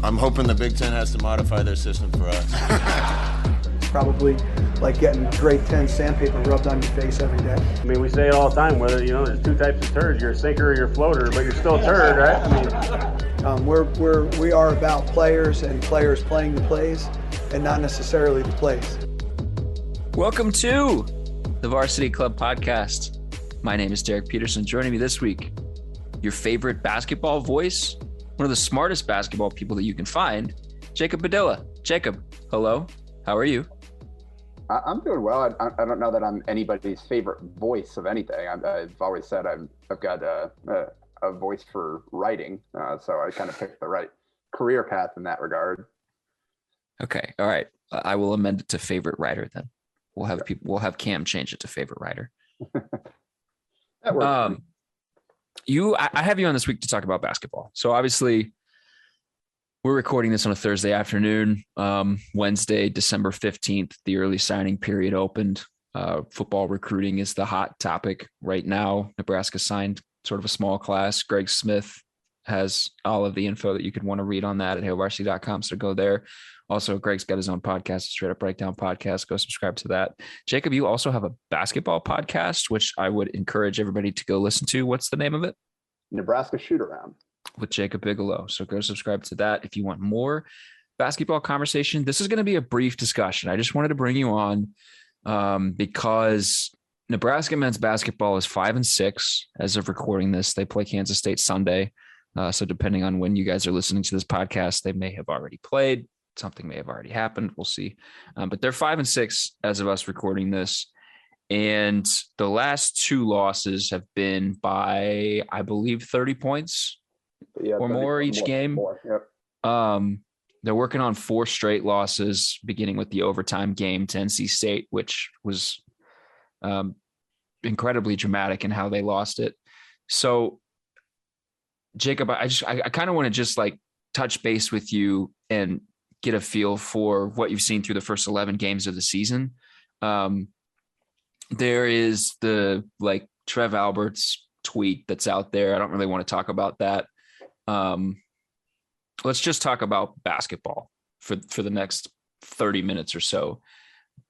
I'm hoping the Big Ten has to modify their system for us. Probably like getting grade 10 sandpaper rubbed on your face every day. I mean, we say it all the time, whether, there's two types of turds, you're a sinker or you're a floater, but you're still a turd, right? I mean, we are about players and players playing the plays and not necessarily the plays. Welcome to the Varsity Club podcast. My name is Derek Peterson. Joining me this week, your favorite basketball voice, one of the smartest basketball people that you can find, Jacob Padilla. Jacob, hello. How are you? I'm doing well. I don't know that I'm anybody's favorite voice of anything. I've always said I've got a voice for writing, so I kind of picked the right career path in that regard. Okay, all right. I will amend it to favorite writer then. We'll have Cam change it to favorite writer. That works. I have you on this week to talk about basketball. So obviously, we're recording this on a Thursday afternoon. Wednesday, December 15th, the early signing period opened. Football recruiting is the hot topic right now. Nebraska signed sort of a small class. Greg Smith has all of the info that you could want to read on that at hailvarsity.com. So go there. Also, Greg's got his own podcast, Straight Up Breakdown podcast. Go subscribe to that. Jacob, you also have a basketball podcast, which I would encourage everybody to go listen to. What's the name of it? Nebraska Shoot Around. With Jacob Bigelow. So go subscribe to that if you want more basketball conversation. This is going to be a brief discussion. I just wanted to bring you on because Nebraska men's basketball is 5-6 as of recording this. They play Kansas State Sunday. So depending on when you guys are listening to this podcast, they may have already played. Something may have already happened. We'll see. But they're 5-6 as of us recording this. And the last two losses have been by, I believe, 30 points. Yeah, or more each game. Yep. They're working on 4 straight losses, beginning with the overtime game to NC State, which was incredibly dramatic in how they lost it. So, Jacob, I kind of want to just like touch base with you and get a feel for what you've seen through the first 11 games of the season. There is the Trev Alberts tweet that's out there. I don't really want to talk about that. Let's just talk about basketball for the next 30 minutes or so.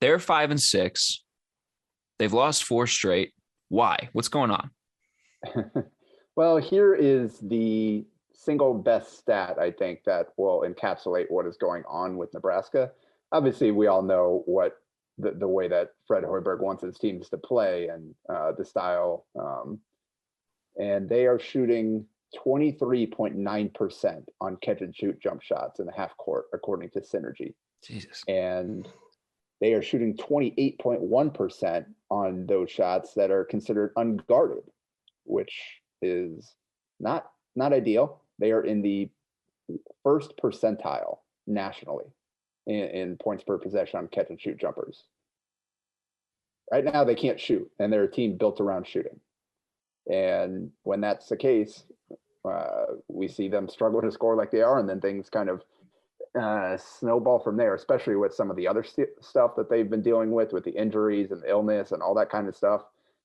They're 5-6. They've lost 4 straight. Why? What's going on? Well, here is the single best stat, I think, that will encapsulate what is going on with Nebraska. Obviously, we all know what the way that Fred Hoiberg wants his teams to play and the style. And they are shooting 23.9% on catch and shoot jump shots in the half court, according to Synergy. Jesus. And they are shooting 28.1% on those shots that are considered unguarded, which is not ideal. They are in the first percentile nationally in points per possession on catch and shoot jumpers. Right now, they can't shoot, and they're a team built around shooting. And when that's the case, we see them struggle to score like they are, and then things kind of snowball from there, especially with some of the other stuff that they've been dealing with the injuries and illness and all that kind of stuff.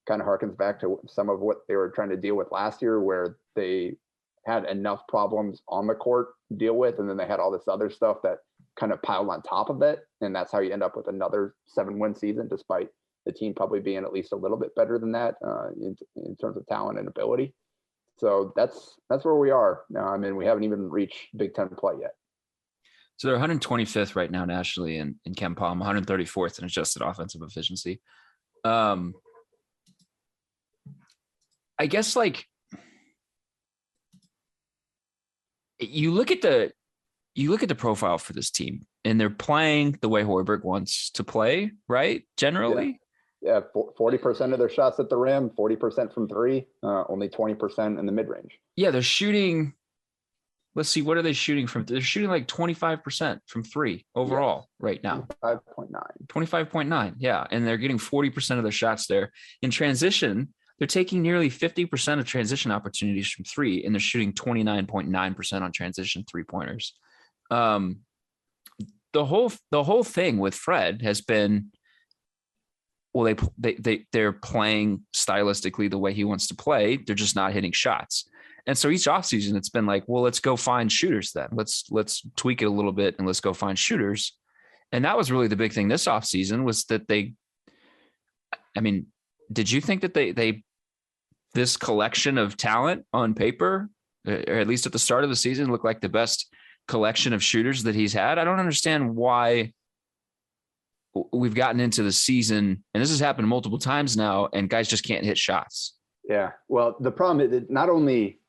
Kind of harkens back to some of what they were trying to deal with last year, where they had enough problems on the court to deal with, and then they had all this other stuff that kind of piled on top of it, and that's how you end up with another 7-win season, despite the team probably being at least a little bit better than that in terms of talent and ability. So that's where we are. I mean, we haven't even reached Big Ten play yet. So they're 125th right now nationally in Ken Palm, 134th in adjusted offensive efficiency. I guess you look at the profile for this team, and they're playing the way Hoiberg wants to play, right? Generally. Yeah, 40% of their shots at the rim, 40% from 3, only 20% in the mid-range. Yeah, they're shooting. Let's see, what are they shooting from? They're shooting like 25% from 3 overall right now. 25.9. Yeah, and they're getting 40% of their shots there. In transition, they're taking nearly 50% of transition opportunities from 3, and they're shooting 29.9% on transition 3-pointers. The whole thing with Fred has been, well, they're playing stylistically the way he wants to play. They're just not hitting shots. And so each offseason it's been like, well, let's go find shooters then. Let's tweak it a little bit and let's go find shooters. And that was really the big thing this offseason was that did you think that this collection of talent on paper, or at least at the start of the season, looked like the best collection of shooters that he's had? I don't understand why we've gotten into the season, and this has happened multiple times now, and guys just can't hit shots. Yeah. Well, the problem is that not only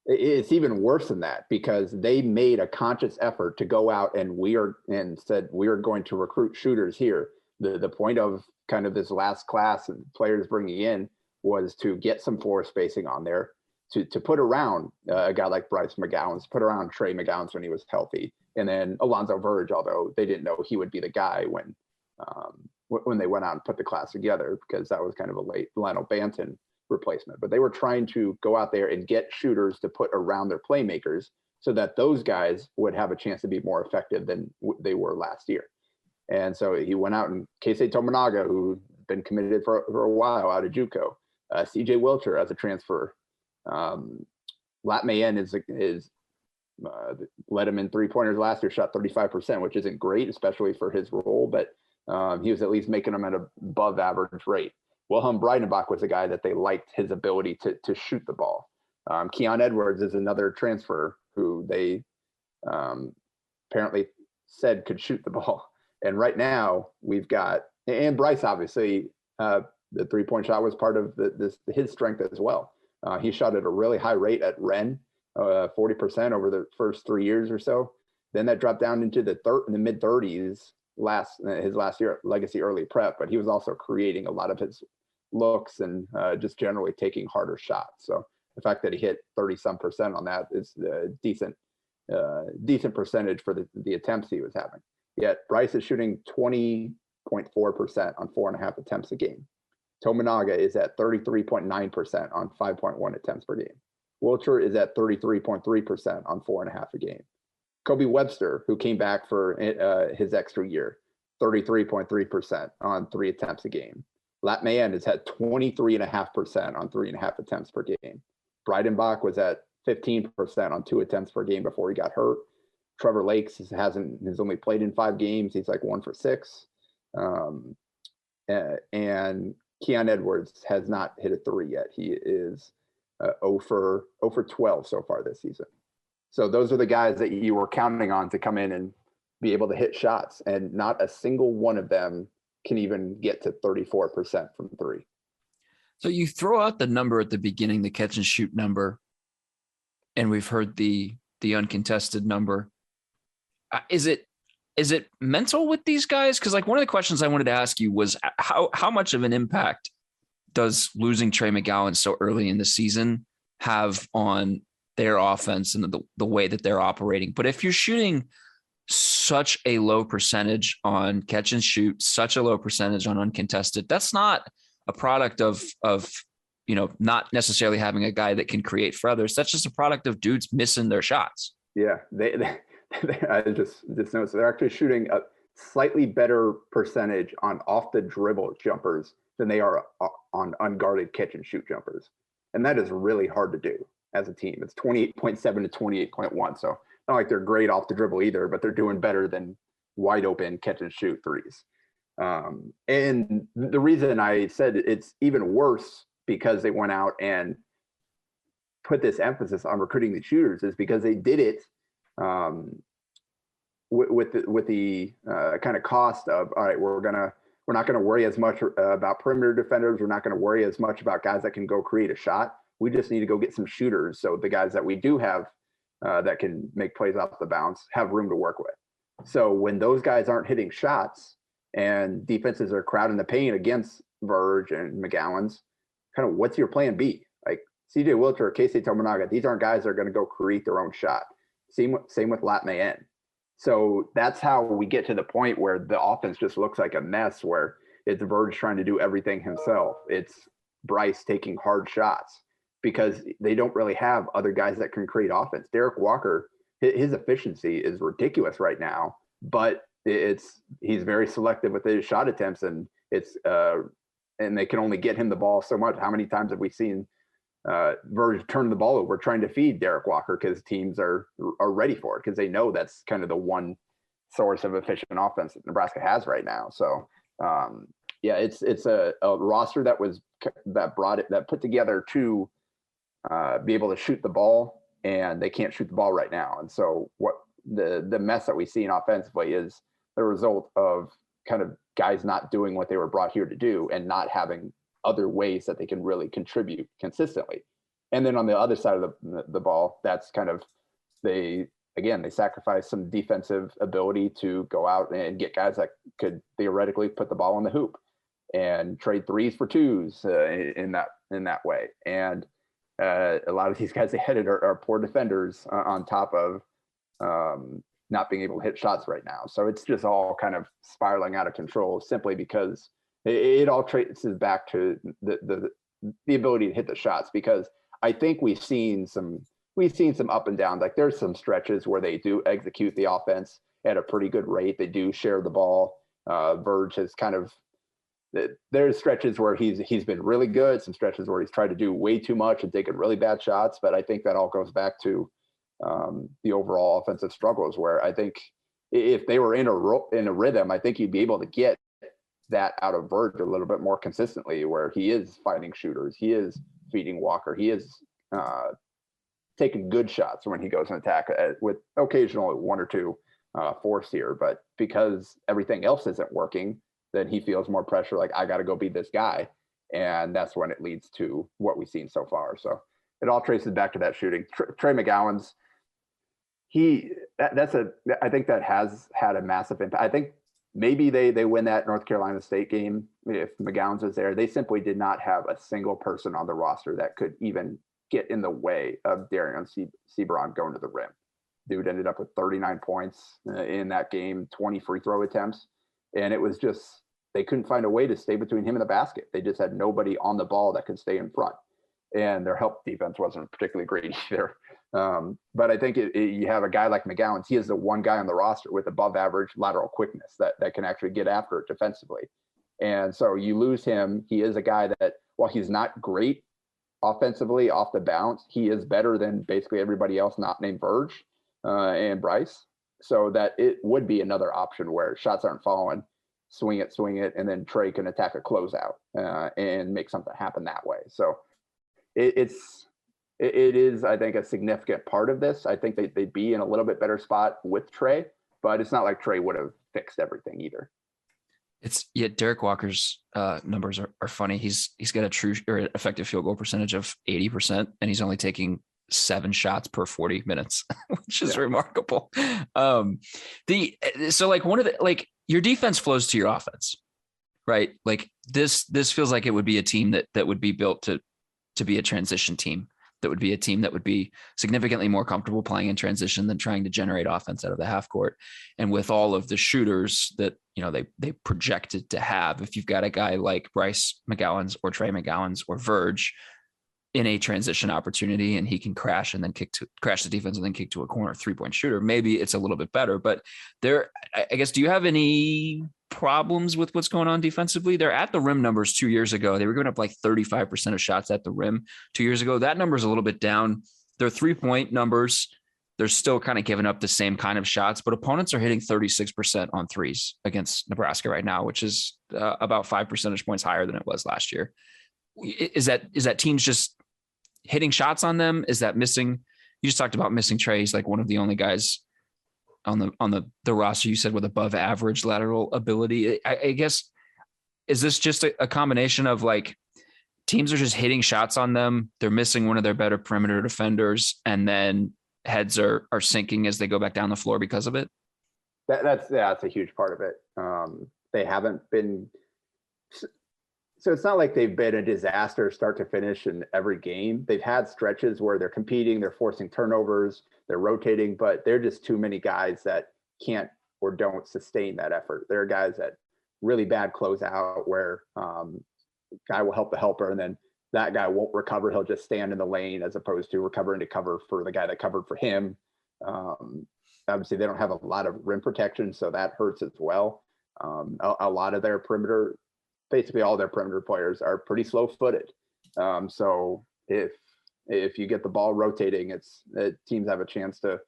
it's even worse than that, because they made a conscious effort to go out and said, we are going to recruit shooters here. The point of kind of this last class and players bringing in was to get some floor spacing on there, to put around a guy like Bryce McGowan's, put around Trey McGowan's when he was healthy. And then Alonzo Verge, although they didn't know he would be the guy when they went out and put the class together, because that was kind of a late Lionel Banton replacement. But they were trying to go out there and get shooters to put around their playmakers so that those guys would have a chance to be more effective than they were last year. And so he went out and Keisei Tominaga, who'd been committed for a while out of JUCO, CJ Wilcher as a transfer. Lat Mayen is led him in 3-pointers last year, shot 35%, which isn't great, especially for his role, but he was at least making them at an above average rate. Wilhelm Breidenbach was a guy that they liked his ability to shoot the ball. Keon Edwards is another transfer who they apparently said could shoot the ball. And right now we've got, and Bryce, obviously, the 3-point shot was part of his strength as well. He shot at a really high rate at Rennes, 40% over the first 3 years or so. Then that dropped down into the mid 30s his last year at Legacy Early Prep, but he was also creating a lot of his looks and just generally taking harder shots. So the fact that he hit 30-some% on that is a decent percentage for the attempts he was having. Yet Bryce is shooting 20.4% on 4.5 attempts a game. Tominaga is at 33.9% on 5.1 attempts per game. Wilcher is at 33.3% on 4.5 a game. Kobe Webster, who came back for his extra year, 33.3% on 3 attempts a game. Lat Mayen has had 23.5% on 3.5 attempts per game. Breidenbach was at 15% on 2 attempts per game before he got hurt. Trevor Lakes has only played in 5 games. He's like 1 for 6. And Keon Edwards has not hit a 3 yet. He is 0 for 12 so far this season. So those are the guys that you were counting on to come in and be able to hit shots, and not a single one of them can even get to 34% from 3. So you throw out the number at the beginning, the catch and shoot number, and we've heard the uncontested number. Is it mental with these guys? Because like one of the questions I wanted to ask you was how much of an impact does losing Trey McGowan so early in the season have on their offense and the way that they're operating? But if you're shooting such a low percentage on catch and shoot, such a low percentage on uncontested, that's not a product of not necessarily having a guy that can create for others. That's just a product of dudes missing their shots. Yeah, I just noticed they're actually shooting a slightly better percentage on off the dribble jumpers than they are on unguarded catch and shoot jumpers. And that is really hard to do as a team. It's 28.7 to 28.1. So not like they're great off the dribble either, but they're doing better than wide open catch and shoot threes. And the reason I said it's even worse because they went out and put this emphasis on recruiting the shooters is because they did it with the kind of cost of, all right, we're not going to worry as much about perimeter defenders. We're not going to worry as much about guys that can go create a shot. We just need to go get some shooters. So the guys that we do have that can make plays off the bounce have room to work with. So when those guys aren't hitting shots and defenses are crowding the paint against Verge and McGowan's, kind of what's your plan B? Like CJ Wilcher or Keisei Tominaga, these aren't guys that are going to go create their own shot. Same with Lat Mayen. So that's how we get to the point where the offense just looks like a mess, where it's Verge trying to do everything himself. It's Bryce taking hard shots because they don't really have other guys that can create offense. Derek Walker, his efficiency is ridiculous right now, but he's very selective with his shot attempts, and and they can only get him the ball so much. How many times have we seen Verge turned the ball over trying to feed Derek Walker because teams are ready for it because they know that's kind of the one source of efficient offense that Nebraska has right now. So it's a roster that put together to be able to shoot the ball, and they can't shoot the ball right now. And so what the mess that we see in offensively is the result of kind of guys not doing what they were brought here to do and not having other ways that they can really contribute consistently. And then on the other side of the ball, that's kind of they sacrifice some defensive ability to go out and get guys that could theoretically put the ball in the hoop and trade threes for twos in that way. And a lot of these guys they headed are poor defenders on top of not being able to hit shots right now. So it's just all kind of spiraling out of control simply because it all traces back to the ability to hit the shots, because I think we've seen some up and down. Like there's some stretches where they do execute the offense at a pretty good rate. They do share the ball. Verge has kind of, there's stretches where he's been really good, some stretches where he's tried to do way too much and taken really bad shots. But I think that all goes back to the overall offensive struggles, where I think if they were in a rhythm, I think you'd be able to get that out of Verge a little bit more consistently, where he is finding shooters, he is feeding Walker, he is taking good shots when he goes and attack with occasionally one or two forced here. But because everything else isn't working, then he feels more pressure, like I got to go be this guy. And that's when it leads to what we've seen so far. So it all traces back to that shooting. Trey McGowan's, I think that has had a massive impact. I think maybe they win that North Carolina State game if McGowan's was there. They simply did not have a single person on the roster that could even get in the way of Darian Seabron going to the rim. Dude ended up with 39 points in that game, 20 free throw attempts. And it was just, they couldn't find a way to stay between him and the basket. They just had nobody on the ball that could stay in front. And their help defense wasn't particularly great either. But I think you have a guy like McGowan. He is the one guy on the roster with above average lateral quickness that can actually get after it defensively. And so you lose him. He is a guy that, while he's not great offensively off the bounce, he is better than basically everybody else not named Verge and Bryce. So that it would be another option where shots aren't falling, swing it, and then Trey can attack a closeout and make something happen that way. So it is, I think, a significant part of this. I think they'd be in a little bit better spot with Trey, but it's not like Trey would have fixed everything either. Derek Walker's numbers are funny. He's got a true or effective field goal percentage of 80%, and he's only taking 7 shots per 40 minutes, which is remarkable. So your defense flows to your offense, right? Like this feels like it would be a team that would be built to be a transition team, that would be a team that would be significantly more comfortable playing in transition than trying to generate offense out of the half court. And with all of the shooters that, they projected to have, if you've got a guy like Bryce McGowan's or Trey McGowan's or Verge in a transition opportunity, and he can crash the defense and then kick to a corner 3-point shooter, maybe it's a little bit better. But I guess, do you have any problems with what's going on defensively? They're at the rim numbers 2 years ago. They were giving up like 35% of shots at the rim 2 years ago. That number is a little bit down. Their 3-point numbers, they're still kind of giving up the same kind of shots, but opponents are hitting 36% on threes against Nebraska right now, which is about 5 percentage points higher than it was last year. Is that teams just hitting shots on them? Is that missing? You just talked about missing Trey. He's like one of the only guys on the roster you said with above average lateral ability. I guess, is this just a combination of like teams are just hitting shots on them, they're missing one of their better perimeter defenders, and then heads are sinking as they go back down the floor because of it? That's a huge part of it. They haven't been, so it's not like they've been a disaster start to finish in every game. They've had stretches where they're competing, they're forcing turnovers, they're rotating, but they're just too many guys that can't or don't sustain that effort. There are guys that really bad closeout where guy will help the helper, and then that guy won't recover. He'll just stand in the lane as opposed to recovering to cover for the guy that covered for him. Obviously, they don't have a lot of rim protection, so that hurts as well. A lot of their perimeter, basically all their perimeter players are pretty slow-footed. So if if you get the ball rotating, teams have a chance to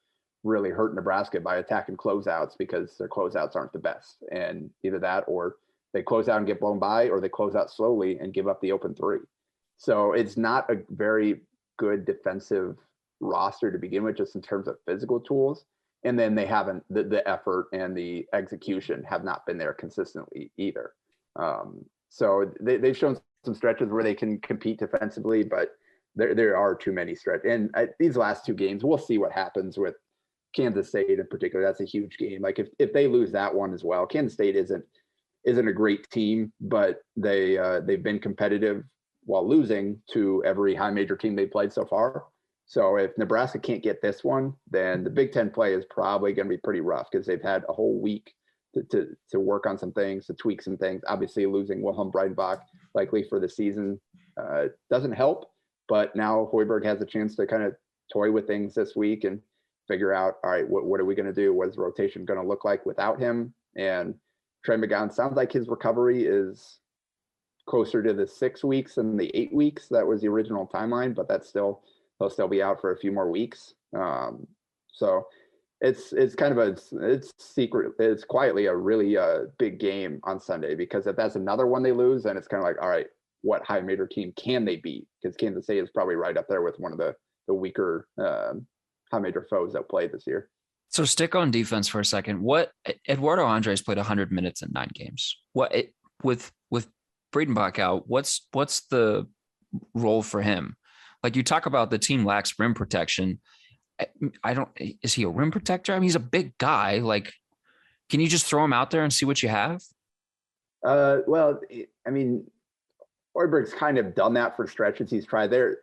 really hurt Nebraska by attacking closeouts because their closeouts aren't the best. And either that, or they close out and get blown by, or they close out slowly and give up the open three. So it's not a very good defensive roster to begin with, just in terms of physical tools. And then they haven't, the effort and the execution have not been there consistently either. So they've shown some stretches where they can compete defensively, but there are too many stretches. And these last two games, we'll see what happens with Kansas State in particular. That's a huge game. Like if they lose that one as well, Kansas State isn't a great team, but they've been competitive while losing to every high major team they played so far. So if Nebraska can't get this one, then the Big Ten play is probably going to be pretty rough because they've had a whole week to work on some things, to tweak some things. Obviously, losing Wilhelm Breidenbach likely for the season doesn't help. But now Hoiberg has a chance to kind of toy with things this week and figure out, all right, what are we going to do? What is rotation going to look like without him? And Trey McGowan sounds like his recovery is closer to the 6 weeks than the 8 weeks. That was the original timeline, but he'll still be out for a few more weeks. So it's kind of it's quietly a really big game on Sunday, because if that's another one they lose, then it's kind of like, all right, what high major team can they beat? Because Kansas State is probably right up there with one of the weaker high major foes that played this year. So stick on defense for a second. Eduardo Andres played 100 minutes in 9 games. With Breidenbach out, what's the role for him? Like, you talk about the team lacks rim protection. Is he a rim protector? I mean, he's a big guy. Like, can you just throw him out there and see what you have? Well, I mean, Hoiberg's kind of done that for stretches. He's tried there.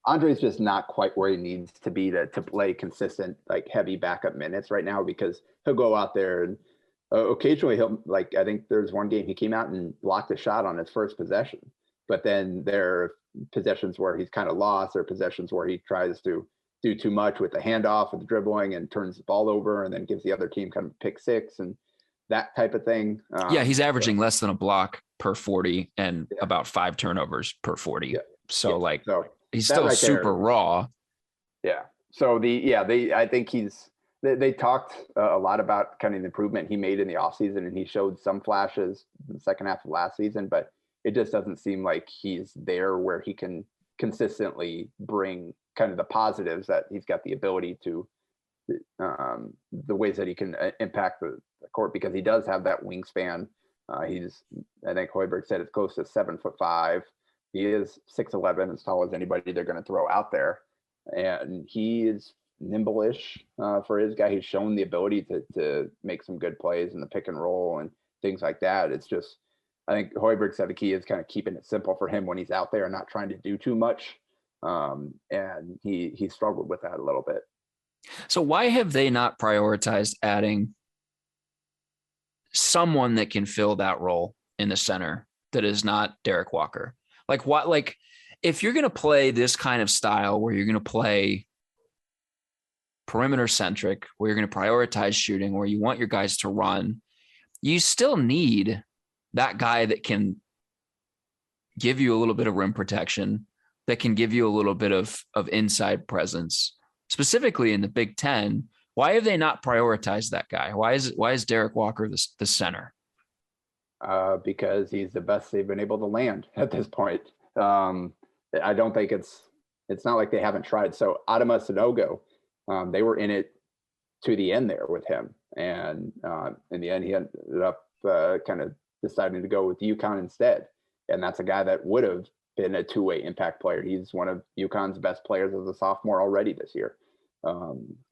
Andre's just not quite where he needs to be to play consistent, like heavy backup minutes right now, because he'll go out there and occasionally he'll, like, I think there's one game he came out and blocked a shot on his first possession, but then there are possessions where he's kind of lost, or possessions where he tries to do too much with the handoff and the dribbling and turns the ball over and then gives the other team kind of pick six and that type of thing. Yeah, he's averaging less than a block per 40 and about 5 turnovers per 40. Yeah. So he's still right super raw. Yeah. So I think they talked a lot about kind of the improvement he made in the offseason, and he showed some flashes in the second half of last season, but it just doesn't seem like he's there where he can consistently bring kind of the positives that he's got the ability to, the ways that he can impact the court, because he does have that wingspan. I think Hoiberg said it's close to 7'5". He is 6'11", as tall as anybody they're going to throw out there. And he is nimble-ish for his guy. He's shown the ability to make some good plays in the pick and roll and things like that. It's just, I think Hoiberg said the key is kind of keeping it simple for him when he's out there and not trying to do too much. And he struggled with that a little bit. So why have they not prioritized adding someone that can fill that role in the center that is not Derek Walker? Like if you're going to play this kind of style where you're going to play perimeter centric, where you're going to prioritize shooting, where you want your guys to run, you still need that guy that can give you a little bit of rim protection, that can give you a little bit of inside presence, specifically in the Big Ten. Why have they not prioritized that guy? Why is Derek Walker the center? Because he's the best they've been able to land at this point. I don't think it's not like they haven't tried. So Adama Sanogo, they were in it to the end there with him. And in the end, he ended up kind of deciding to go with UConn instead. And that's a guy that would have been a two-way impact player. He's one of UConn's best players as a sophomore already this year.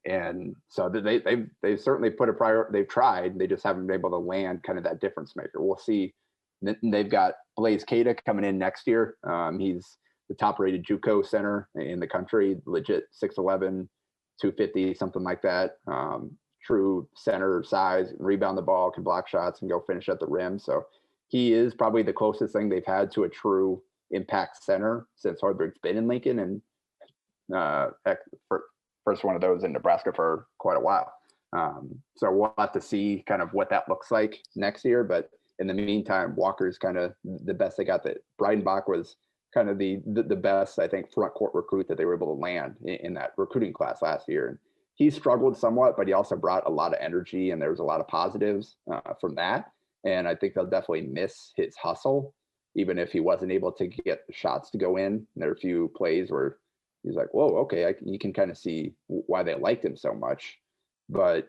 And so they've certainly put they've tried, they just haven't been able to land kind of that difference maker. We'll see. They've got Blaise Kadek coming in next year. He's the top rated JUCO center in the country, legit 6'11", 250, something like that. True center size, rebound the ball, can block shots and go finish at the rim. So he is probably the closest thing they've had to a true impact center since Hoiberg's been in Lincoln, and first one of those in Nebraska for quite a while. So we'll have to see kind of what that looks like next year. But in the meantime, Walker's kind of the best they got. That Breidenbach was kind of the best, I think, front court recruit that they were able to land in that recruiting class last year. And he struggled somewhat, but he also brought a lot of energy, and there was a lot of positives from that. And I think they'll definitely miss his hustle, even if he wasn't able to get shots to go in. There are a few plays where he's like, whoa, okay, you can kind of see why they liked him so much. But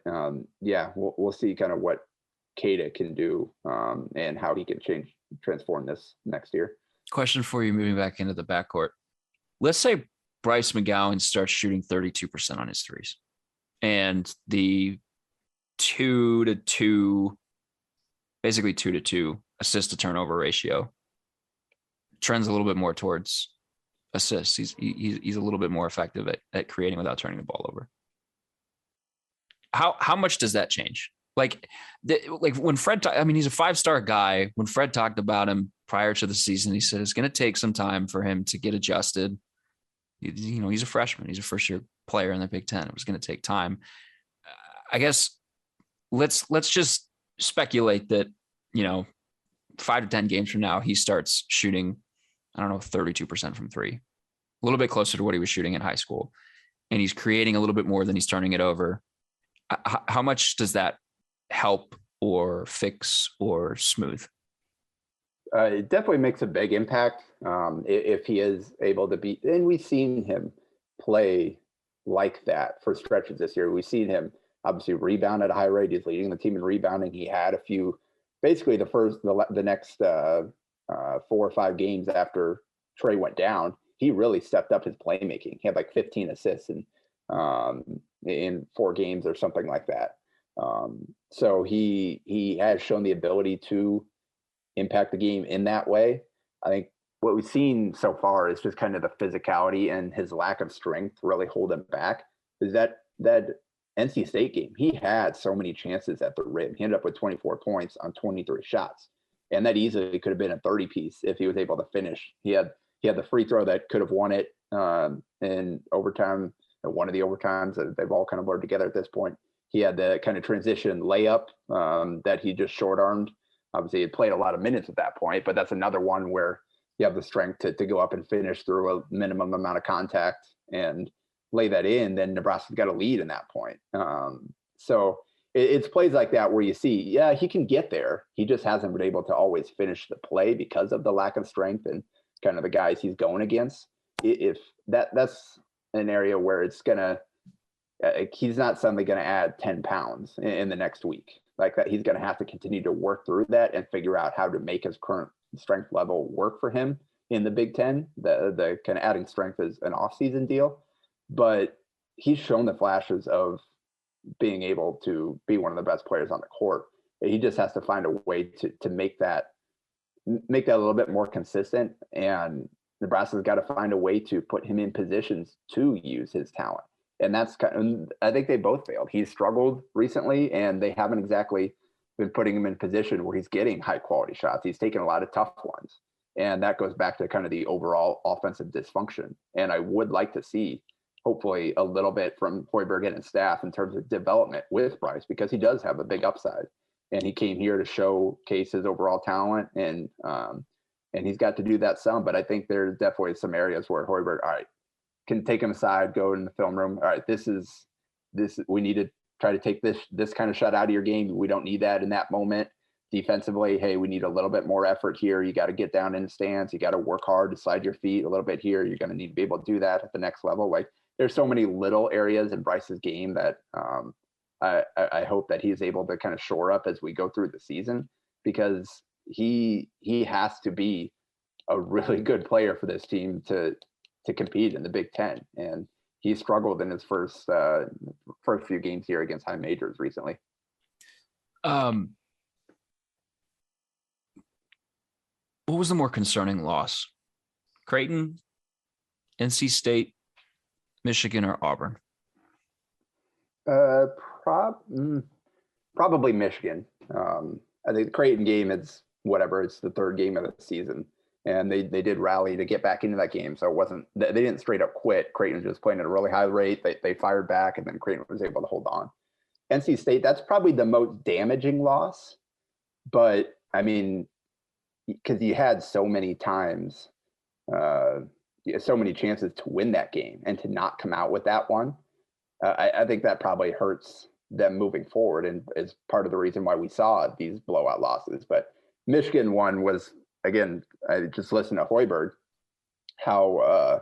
yeah, we'll see kind of what Kadek can do and how he can transform this next year. Question for you, moving back into the backcourt. Let's say Bryce McGowan starts shooting 32% on his threes, and the 2-to-2 assist to turnover ratio trends a little bit more towards assists. He's a little bit more effective at creating without turning the ball over. How much does that change? Like when Fred, he's a 5-star guy. When Fred talked about him prior to the season, he said it's going to take some time for him to get adjusted. He's a freshman. He's a first-year player in the Big Ten. It was going to take time. I guess let's just speculate that 5 to 10 games from now he starts shooting, 32% from three, a little bit closer to what he was shooting in high school, and he's creating a little bit more than he's turning it over. How much does that help or fix or smooth? It definitely makes a big impact if he is able to be, and we've seen him play like that for stretches this year. We've seen him obviously rebound at a high rate. He's leading the team in rebounding. He had a few, basically the next 4 or 5 games after Trey went down, he really stepped up his playmaking. He had like 15 assists in 4 games or something like that. So he has shown the ability to impact the game in that way. I think what we've seen so far is just kind of the physicality and his lack of strength really hold him back. Is that NC State game, he had so many chances at the rim. He ended up with 24 points on 23 shots. And that easily could have been a 30-piece if he was able to finish. He had the free throw that could have won it in overtime, one of the overtimes that they've all kind of blurred together at this point. He had the kind of transition layup that he just short-armed. Obviously, he played a lot of minutes at that point, but that's another one where you have the strength to go up and finish through a minimum amount of contact and lay that in. Then Nebraska's got a lead in that point. So it's plays like that where you see, yeah, he can get there. He just hasn't been able to always finish the play because of the lack of strength and kind of the guys he's going against. If that's an area where it's gonna, he's not suddenly going to add 10 pounds in the next week like that. He's going to have to continue to work through that and figure out how to make his current strength level work for him in the Big Ten. The kind of adding strength is an off-season deal, but he's shown the flashes of being able to be one of the best players on the court. He just has to find a way to make that a little bit more consistent. And Nebraska's got to find a way to put him in positions to use his talent. And that's I think they both failed. He's struggled recently, and they haven't exactly been putting him in position where he's getting high quality shots. He's taken a lot of tough ones. And that goes back to kind of the overall offensive dysfunction. And I would like to see, hopefully, a little bit from Hoiberg and his staff in terms of development with Bryce, because he does have a big upside. And he came here to showcase his overall talent, and he's got to do that some. But I think there's definitely some areas where Hoiberg, all right, can take him aside, go in the film room. All right, this we need to try to take this kind of shot out of your game. We don't need that in that moment. Defensively, hey, we need a little bit more effort here. You got to get down in the stance. You got to work hard to slide your feet a little bit here. You're going to need to be able to do that at the next level. Like, there's so many little areas in Bryce's game that I hope that he's able to kind of shore up as we go through the season, because he has to be a really good player for this team to compete in the Big Ten. And he struggled in his first few games here against high majors recently. What was the more concerning loss? Creighton, NC State, Michigan, or Auburn? Probably Michigan. I think the Creighton game is whatever. It's the 3rd game of the season, and they did rally to get back into that game. So it wasn't, they didn't straight up quit. Creighton was just playing at a really high rate. They fired back, and then Creighton was able to hold on. NC State, that's probably the most damaging loss. But I mean, because you had so many times so many chances to win that game, and to not come out with that one. I think that probably hurts them moving forward, and is part of the reason why we saw these blowout losses. But Michigan one was, again, I just listened to Hoiberg, how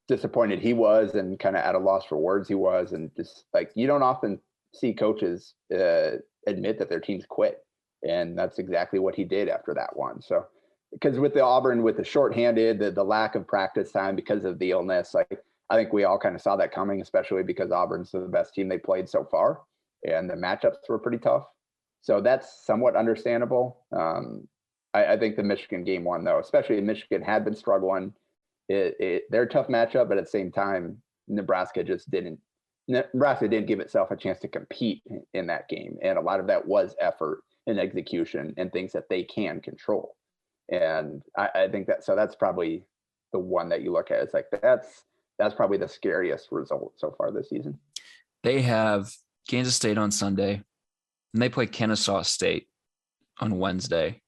disappointed he was and kind of at a loss for words he was. And just like, you don't often see coaches admit that their teams quit. And that's exactly what he did after that one. So, because with the Auburn, with the shorthanded, the lack of practice time because of the illness, like, I think we all kind of saw that coming, especially because Auburn's the best team they played so far, and the matchups were pretty tough. So that's somewhat understandable. I think the Michigan game one, though, especially Michigan had been struggling. They're a tough matchup, but at the same time, Nebraska didn't give itself a chance to compete in that game. And a lot of that was effort and execution and things that they can control. And I think that's probably the one that you look at. It's like, that's probably the scariest result so far this season. They have Kansas State on Sunday, and they play Kennesaw State on Wednesday.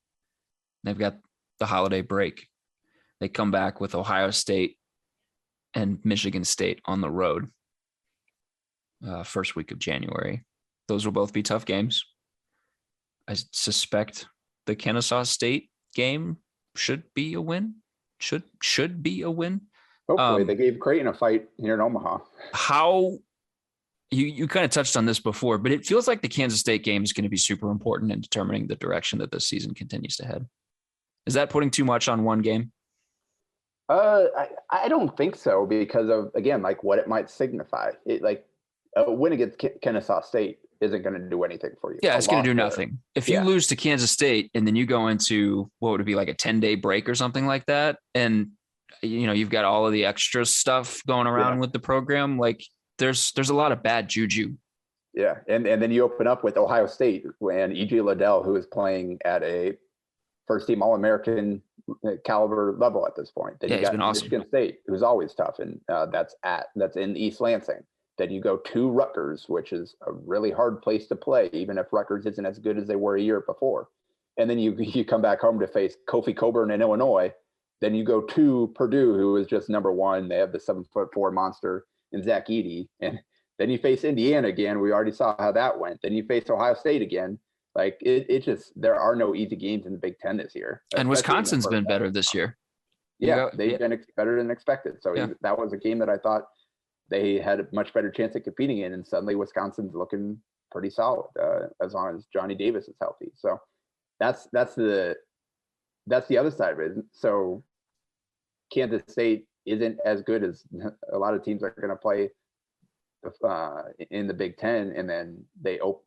They've got the holiday break. They come back with Ohio State and Michigan State on the road first week of January. Those will both be tough games. I suspect the Kennesaw State game should be a win. Should be a win. Hopefully, they gave Creighton a fight here in Omaha. How you kind of touched on this before, but it feels like the Kansas State game is going to be super important in determining the direction that this season continues to head. Is that putting too much on one game? I don't think so, because of, again, like what it might signify. Like a win against Kennesaw State isn't going to do anything for you. Yeah, it's going to do nothing. If you lose to Kansas State and then you go into what would it be, like a 10-day break or something like that, and you've got all of the extra stuff going around with the program, like there's a lot of bad juju. Yeah, and then you open up with Ohio State and E.J. Liddell, who is playing at a first-team All-American caliber level at this point. Then you got Michigan State, who's always tough, and that's in East Lansing. Then you go to Rutgers, which is a really hard place to play, even if Rutgers isn't as good as they were a year before. And then you come back home to face Kofi Cockburn in Illinois. Then you go to Purdue, who is just number one. They have the 7'4" monster in Zach Edey. And then you face Indiana again. We already saw how that went. Then you face Ohio State again. Like it just, there are no easy games in the Big Ten this year. And Wisconsin's been better this year. Yeah, they've been better than expected. So that was a game that I thought they had a much better chance at competing in. And suddenly Wisconsin's looking pretty solid as long as Johnny Davis is healthy. So that's the other side of it. So Kansas State isn't as good as a lot of teams are going to play in the Big Ten, and then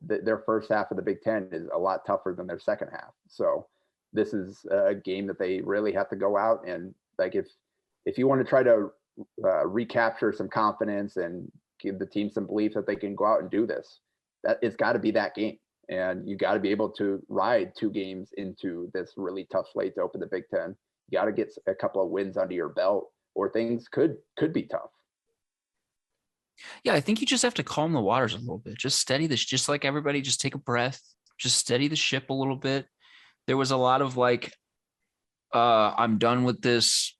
their first half of the Big Ten is a lot tougher than their second half. So this is a game that they really have to go out and, like, if you want to try to recapture some confidence and give the team some belief that they can go out and do this, that it's got to be that game. And you got to be able to ride two games into this really tough slate to open the Big Ten. You got to get a couple of wins under your belt, or things could be tough. Yeah, I think you just have to calm the waters a little bit. Just steady this, just like everybody, just take a breath, just steady the ship a little bit. There was a lot of like, I'm done with this,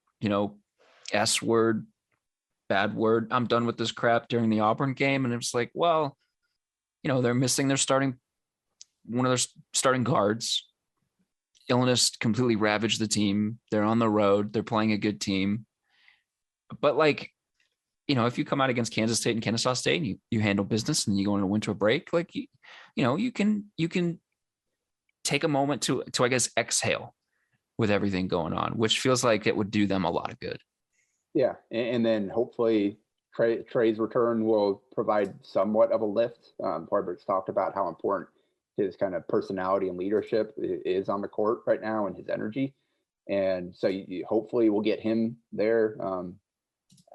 S word, bad word. I'm done with this crap during the Auburn game. And it was like, well, they're missing one of their starting guards. Illness completely ravaged the team. They're on the road. They're playing a good team. But like, if you come out against Kansas State and Kennesaw State and you handle business and you go into a winter break, like, you can take a moment to I guess exhale with everything going on, which feels like it would do them a lot of good. Yeah, and then hopefully Trey's return will provide somewhat of a lift. Hoiberg's talked about how important his kind of personality and leadership is on the court right now, and his energy. And so you hopefully we'll get him there.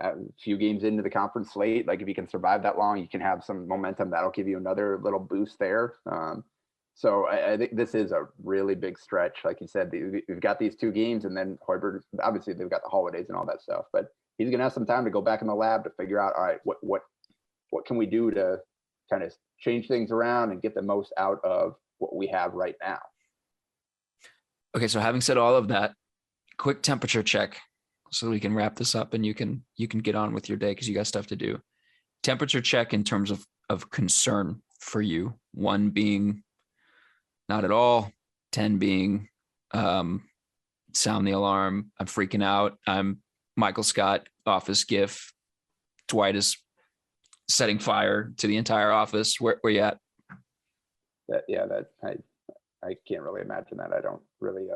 A few games into the conference slate, like if you can survive that long, you can have some momentum that'll give you another little boost there. So I think this is a really big stretch. Like you said, we've got these two games, and then Hoiberg, obviously they've got the holidays and all that stuff, but he's going to have some time to go back in the lab to figure out, all right, what can we do to kind of change things around and get the most out of what we have right now. Okay, so having said all of that, quick temperature check. so we can wrap this up and you can get on with your day because you got stuff to do. Temperature check in terms of concern for you. 1 being not at all, 10 being sound the alarm. I'm freaking out. I'm Michael Scott, office gif. Dwight is setting fire to the entire office. Where you at? I can't really imagine that. I don't really.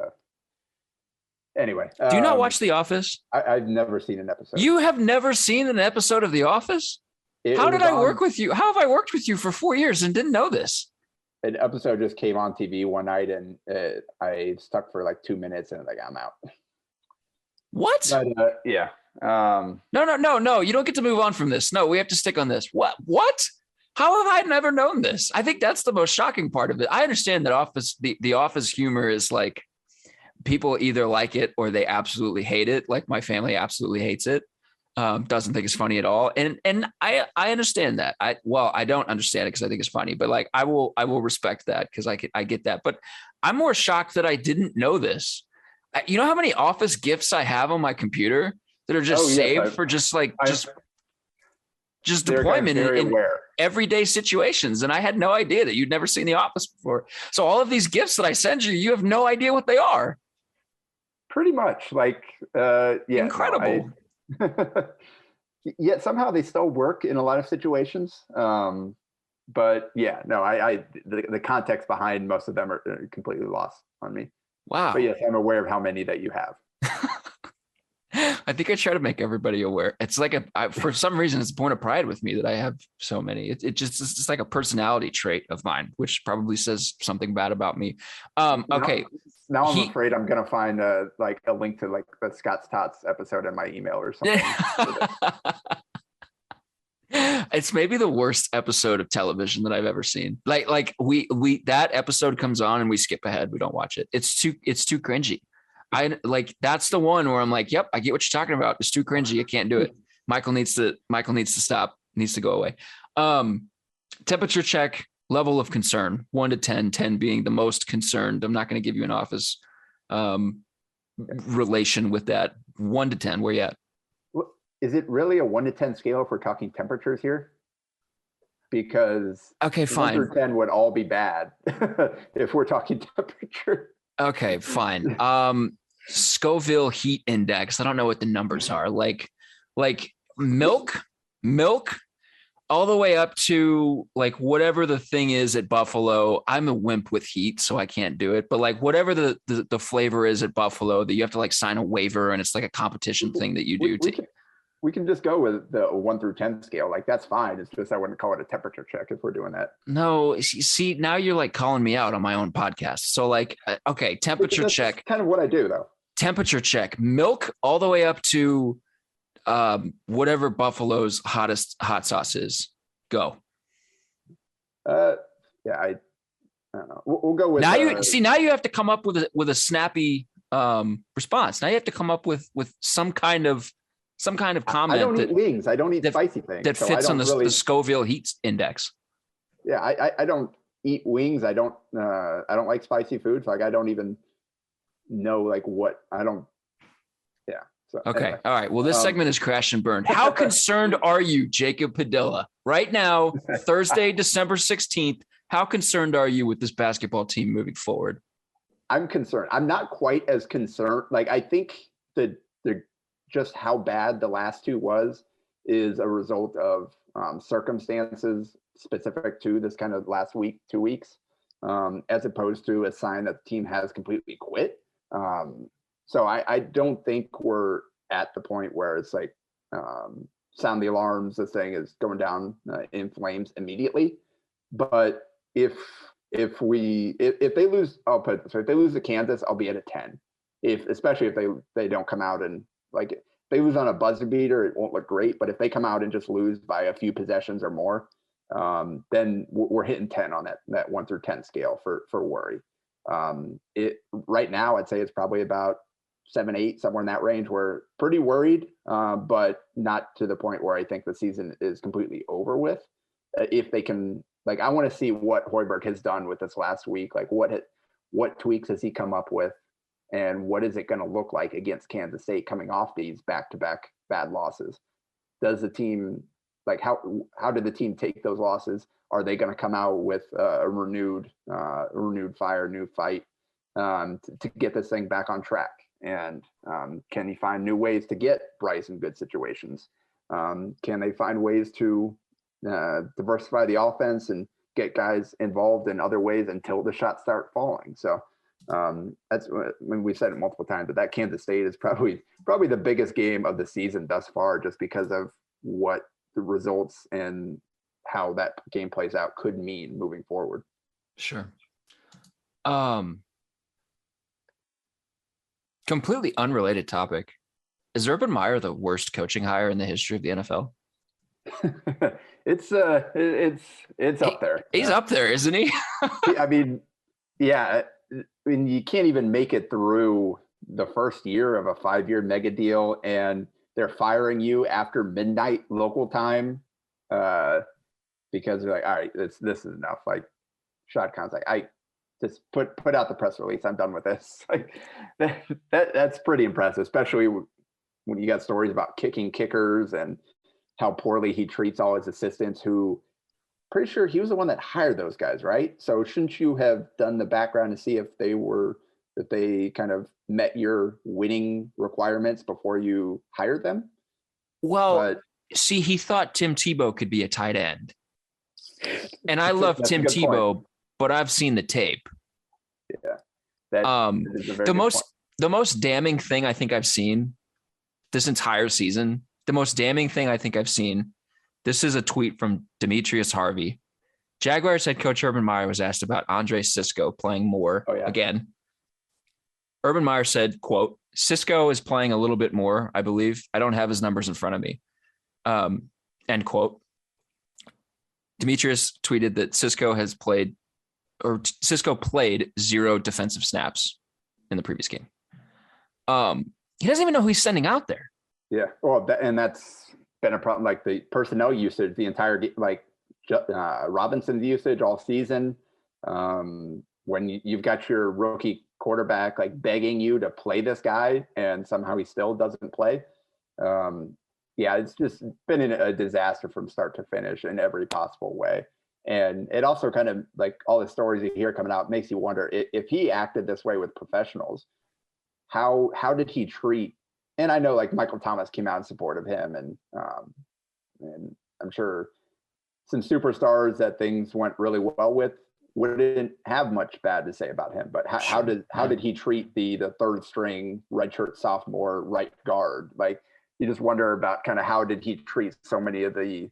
Anyway, do you not watch The Office? I've never seen an episode. You have never seen an episode of The Office? How did I work with you? How have I worked with you for 4 years and didn't know this? An episode just came on TV one night, and I stuck for like 2 minutes, and like I'm out. What? But, yeah. No. You don't get to move on from this. No, we have to stick on this. What? How have I never known this? I think that's the most shocking part of it. I understand that the Office humor is like people either like it or they absolutely hate it. Like my family absolutely hates it. Doesn't think it's funny at all. And I understand that. I don't understand it because I think it's funny, but like I will respect that because I get that. But I'm more shocked that I didn't know this. You know how many Office GIFs I have on my computer that are just saved for just deployment in everyday situations. And I had no idea that you'd never seen The Office before. So all of these GIFs that I send you, you have no idea what they are. Pretty much like, incredible. Yet somehow they still work in a lot of situations. But yeah, no, the context behind most of them are completely lost on me. Wow. But yes, I'm aware of how many that you have. I think I try to make everybody aware. It's like for some reason, it's a point of pride with me that I have so many. It's just like a personality trait of mine, which probably says something bad about me. Okay. Now I'm afraid I'm going to find a link to like the Scott's Tots episode in my email or something. It's maybe the worst episode of television that I've ever seen. Like we that episode comes on and we skip ahead. We don't watch it. It's too cringy. That's the one where I'm like, yep, I get what you're talking about. It's too cringy. I can't do it. Michael needs to stop, needs to go away. Temperature check, level of concern, 1 to 10, 10 being the most concerned. I'm not going to give you an Office relation with that. 1 to 10, where you at? Is it really a 1 to 10 scale if we're talking temperatures here? Because okay, fine. 1 through 10 would all be bad if we're talking temperature. Okay, fine. Scoville heat index. I don't know what the numbers are. Like milk, all the way up to like whatever the thing is at Buffalo. I'm a wimp with heat, so I can't do it. But like whatever the flavor is at Buffalo, that you have to like sign a waiver, and it's like a competition thing that you do. We can just go with the 1 through 10 scale. Like that's fine. It's just I wouldn't call it a temperature check if we're doing that. No, see, now you're like calling me out on my own podcast. So like, okay, temperature check. Kind of what I do though. Temperature check. Milk all the way up to whatever Buffalo's hottest hot sauce is. Go. Yeah, I don't know. We'll go with. Now you have to come up with a snappy response. Now you have to come up with some kind of comment. I don't eat wings. I don't eat spicy things. That fits on the Scoville heat index. Yeah, I don't eat wings. I don't like spicy foods. Like I don't even know like what I don't. Yeah. So, okay. Anyway. All right. Well, this segment is crash and burned. How concerned are you, Jacob Padilla, right now, Thursday, December 16th? How concerned are you with this basketball team moving forward? I'm concerned. I'm not quite as concerned. Like I think that just how bad the last two was is a result of circumstances specific to this kind of last week, 2 weeks, as opposed to a sign that the team has completely quit. So I don't think we're at the point where it's like sound the alarms, this thing is going down in flames immediately. But if they lose, I'll put it this way, if they lose to Kansas, I'll be at a 10. Especially if they don't come out and like if they lose on a buzzer beater, it won't look great. But if they come out and just lose by a few possessions or more, then we're hitting 10 on that 1 through 10 scale for worry. Right now, I'd say it's probably about 7, 8, somewhere in that range. We're pretty worried, but not to the point where I think the season is completely over with. If they can, like, I want to see what Hoiberg has done with this last week. Like, what tweaks has he come up with? And what is it going to look like against Kansas State coming off these back-to-back bad losses? Does the team, like, how did the team take those losses? Are they going to come out with a renewed fire, new fight to get this thing back on track? And can he find new ways to get Bryce in good situations? Can they find ways to diversify the offense and get guys involved in other ways until the shots start falling? So that's when we said it multiple times, but that Kansas State is probably the biggest game of the season thus far, just because of what the results and how that game plays out could mean moving forward. Sure. Completely unrelated topic. Is Urban Meyer the worst coaching hire in the history of the NFL? It's up there. He's up there, isn't he? I mean, yeah. I mean, you can't even make it through the first year of a 5-year mega deal, and they're firing you after midnight local time because they're like, all right, this is enough. Like, Shad Khan's like, I just put out the press release. I'm done with this. Like, that's pretty impressive, especially when you got stories about kicking kickers and how poorly he treats all his assistants, who pretty sure he was the one that hired those guys, right? So shouldn't you have done the background to see if they kind of met your winning requirements before you hired them? Well, see, he thought Tim Tebow could be a tight end. And I love Tim Tebow, but I've seen the tape. Yeah. The most damning thing I think I've seen this entire season, this is a tweet from Demetrius Harvey. Jaguars head coach Urban Meyer was asked about Andre Cisco playing more again. Urban Meyer said, quote, "Cisco is playing a little bit more, I believe. I don't have his numbers in front of me." End quote. Demetrius tweeted that Cisco played 0 defensive snaps in the previous game. He doesn't even know who he's sending out there. Yeah. Well, and that's been a problem. Like the personnel usage, the entire game, like Robinson's usage all season. When you've got your rookie quarterback like begging you to play this guy, and somehow he still doesn't play. Yeah, it's just been a disaster from start to finish in every possible way. And it also kind of, like, all the stories you hear coming out makes you wonder if he acted this way with professionals, how did he treat? And I know, like, Michael Thomas came out in support of him, and I'm sure some superstars that things went really well with wouldn't have much bad to say about him. But how did he treat the third string redshirt sophomore right guard? Like, you just wonder about kind of how did he treat so many of the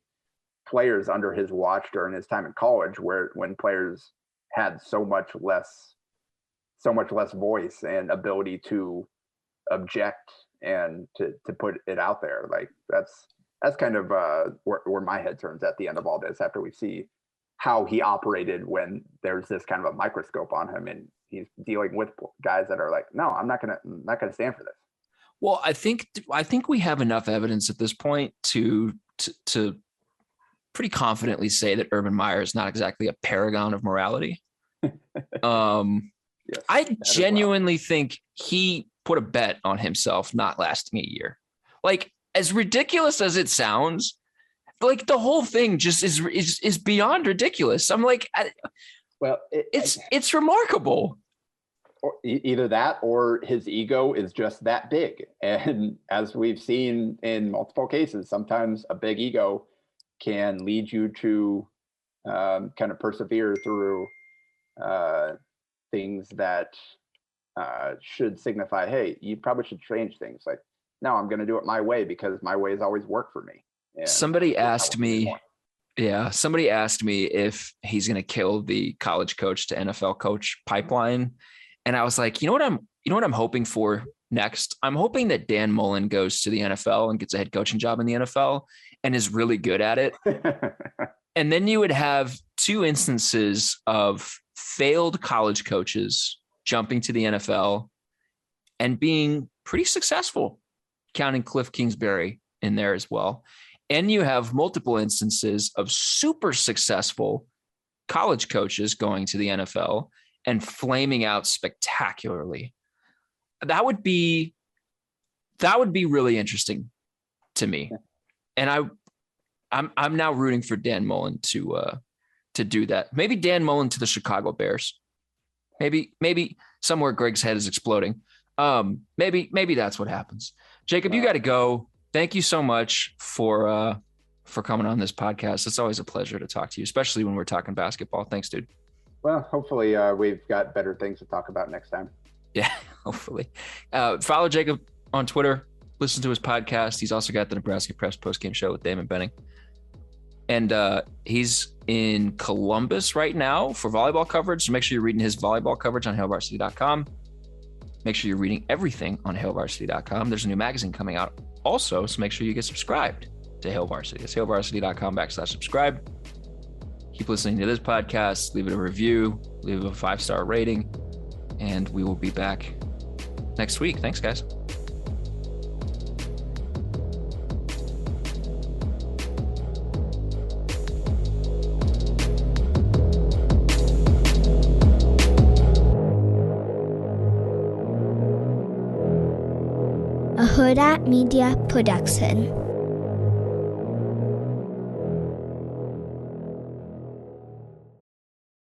players under his watch during his time in college, when players had so much less voice and ability to object and to put it out there. Like, that's kind of where my head turns at the end of all this, after we see how he operated when there's this kind of a microscope on him and he's dealing with guys that are like, no, I'm not gonna stand for this. Well, I think we have enough evidence at this point to pretty confidently say that Urban Meyer is not exactly a paragon of morality. Yes, I genuinely think he put a bet on himself not lasting a year. Like, as ridiculous as it sounds, like, the whole thing just is beyond ridiculous. I'm like, it's remarkable. Or either that, or his ego is just that big. And as we've seen in multiple cases, sometimes a big ego can lead you to kind of persevere through things that should signify, hey, you probably should change things. Like, no, I'm going to do it my way because my way has always worked for me. And somebody asked me if he's going to kill the college coach to NFL coach pipeline. And I was like, you know what I'm hoping for next? I'm hoping that Dan Mullen goes to the NFL and gets a head coaching job in the NFL and is really good at it. And then you would have 2 instances of failed college coaches jumping to the NFL and being pretty successful, counting Cliff Kingsbury in there as well. And you have multiple instances of super successful college coaches going to the NFL and flaming out spectacularly. that would be really interesting to me. And I'm now rooting for Dan Mullen to do that. Maybe Dan Mullen to the Chicago Bears. Maybe somewhere Greg's head is exploding. Maybe that's what happens. Jacob, you got to go. Thank you so much for coming on this podcast. It's always a pleasure to talk to you, especially when we're talking basketball. Thanks, dude. Well, hopefully we've got better things to talk about next time. Yeah, hopefully. Follow Jacob on Twitter. Listen to his podcast. He's also got the Nebraska Press postgame show with Damon Benning. And he's in Columbus right now for volleyball coverage. So make sure you're reading his volleyball coverage on HailVarsity.com. Make sure you're reading everything on HailVarsity.com. There's a new magazine coming out also, so make sure you get subscribed to Hail Varsity. It's HailVarsity.com/subscribe. Keep listening to this podcast. Leave it a review. Leave it a 5-star rating. And we will be back next week. Thanks, guys. A Hurrdat Media Production.